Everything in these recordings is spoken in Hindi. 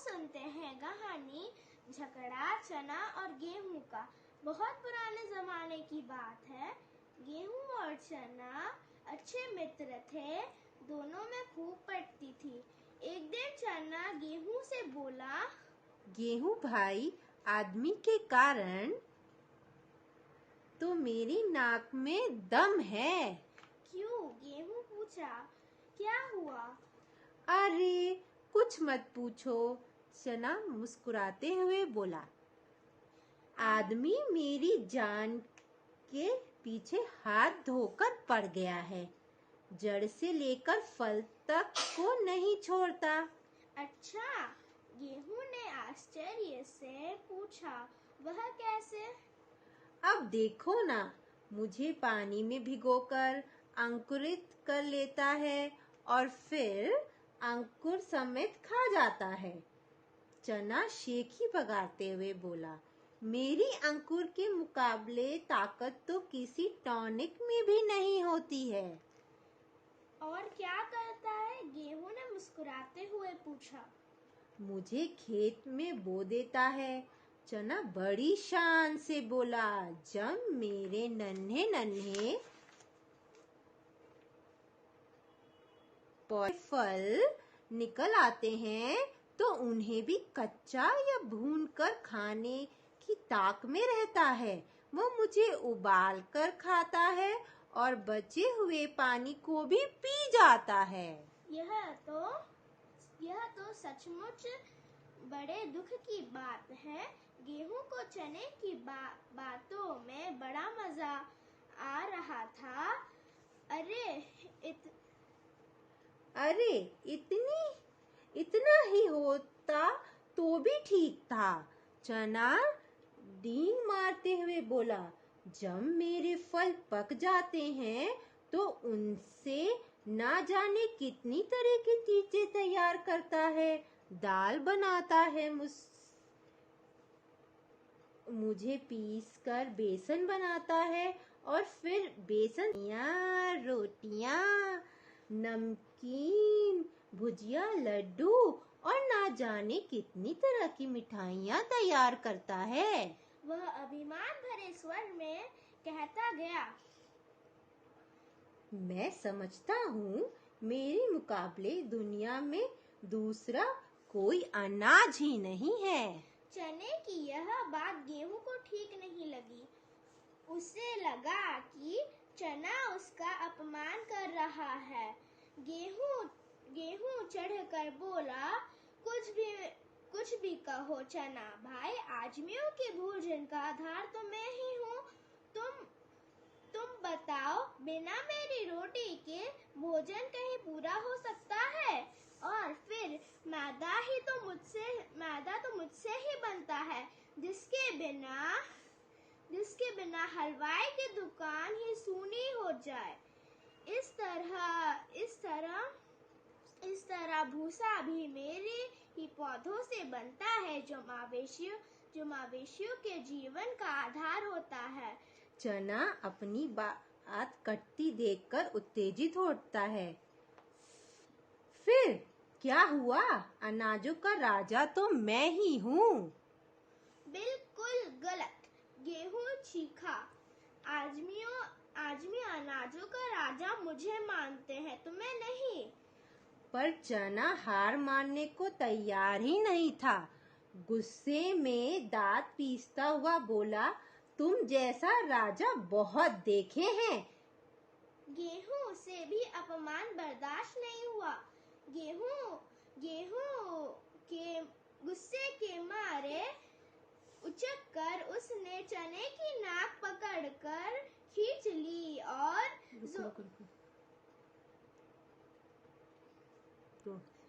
सुनते हैं कहानी झगड़ा चना और गेहूं का। बहुत पुराने जमाने की बात है। गेहूं और चना अच्छे मित्र थे, दोनों में खूब पटती थी। एक दिन चना गेहूं से बोला, गेहूं भाई, आदमी के कारण तो मेरी नाक में दम है। क्यों? गेहूं पूछा। क्या हुआ? अरे कुछ मत पूछो, चना मुस्कुराते हुए बोला। आदमी मेरी जान के पीछे हाथ धोकर पड़ गया है, जड़ से लेकर फल तक को नहीं छोड़ता। अच्छा, गेहूं ने आश्चर्य से पूछा, वह कैसे? अब देखो ना, मुझे पानी में भिगोकर अंकुरित कर लेता है और फिर अंकुर समेत खा जाता है। चना शेखी पगारते हुए बोला, मेरी अंकुर के मुकाबले ताकत तो किसी टॉनिक में भी नहीं होती है। और क्या करता है? गेहूं ने मुस्कुराते हुए पूछा। मुझे खेत में बो देता है। चना बड़ी शान से बोला। जब मेरे नन्हे नन्हे फल निकल आते हैं तो उन्हें भी कच्चा या भूनकर खाने की ताक में रहता है। वो मुझे उबाल कर खाता है और बचे हुए पानी को भी पी जाता है। यह तो सचमुच बड़े दुख की बात है। गेहूं को चने की बातों में बड़ा मजा आ रहा था। अरे इतना ही होता तो भी ठीक था। चना डींग मारते हुए बोला, जब मेरे फल पक जाते हैं तो उनसे ना जाने कितनी तरह की चीजें तैयार करता है। दाल बनाता है, मुझे पीस कर बेसन बनाता है और फिर बेसन रोटियां, नमकीन, भुजिया, लड्डू और ना जाने कितनी तरह की मिठाइयाँ तैयार करता है। वह अभिमान भरे स्वर में कहता गया। मैं समझता हूँ मेरे मुकाबले दुनिया में दूसरा कोई अनाज ही नहीं है। चने की यह बात गेहूं को ठीक नहीं लगी। उसे लगा कि चना उसका अपमान कर रहा है। गेहूं चढ़कर बोला, कुछ भी कहो चना भाई, आदमियों के भोजन का आधार तो मैं ही हूँ। तुम बताओ, बिना मेरी रोटी के भोजन कहीं पूरा हो सकता है? और फिर मैदा तो मुझसे ही बनता है, जिसके बिना हलवाई की दुकान ही सूनी हो जाए। इस तरह भूसा भी मेरे ही पौधों से बनता है, जो मवेशियों के जीवन का आधार होता है। चना अपनी बात कटती देखकर उत्तेजित होता है। फिर क्या हुआ? अनाजों का राजा तो मैं ही हूँ। बिल्कुल गलत, गेहूं चीखा। आदमी अनाजों का राजा मुझे मानते हैं, तुम्हें नहीं। पर चना हार मानने को तैयार ही नहीं था। गुस्से में दांत पीसता हुआ बोला, तुम जैसा राजा बहुत देखे हैं। गेहूं से भी अपमान बर्दाश्त नहीं हुआ। गेहूं के गुस्से के मारे उचककर उसने चने की नाक पकड़कर खींच ली और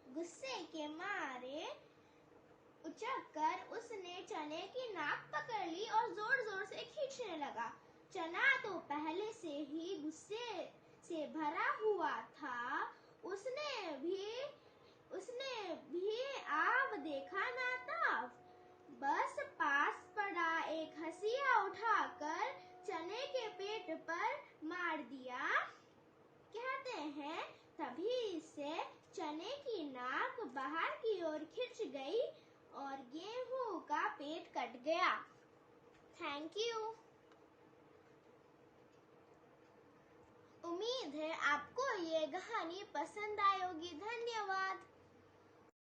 गुस्से के मारे उचककर उसने चने की नाक पकड़ ली और जोर जोर से खींचने लगा। चना तो पहले से ही गुस्से से भरा हुआ था। उसने भी अब देखा ना था, बस पास पड़ा एक हंसिया उठाकर चने के पेट पर मार दिया। कहते हैं तभी से चने की नाक बाहर की ओर खिंच गई और गेहूं का पेट कट गया। Thank you. उम्मीद है आपको ये कहानी पसंद आई होगी। धन्यवाद।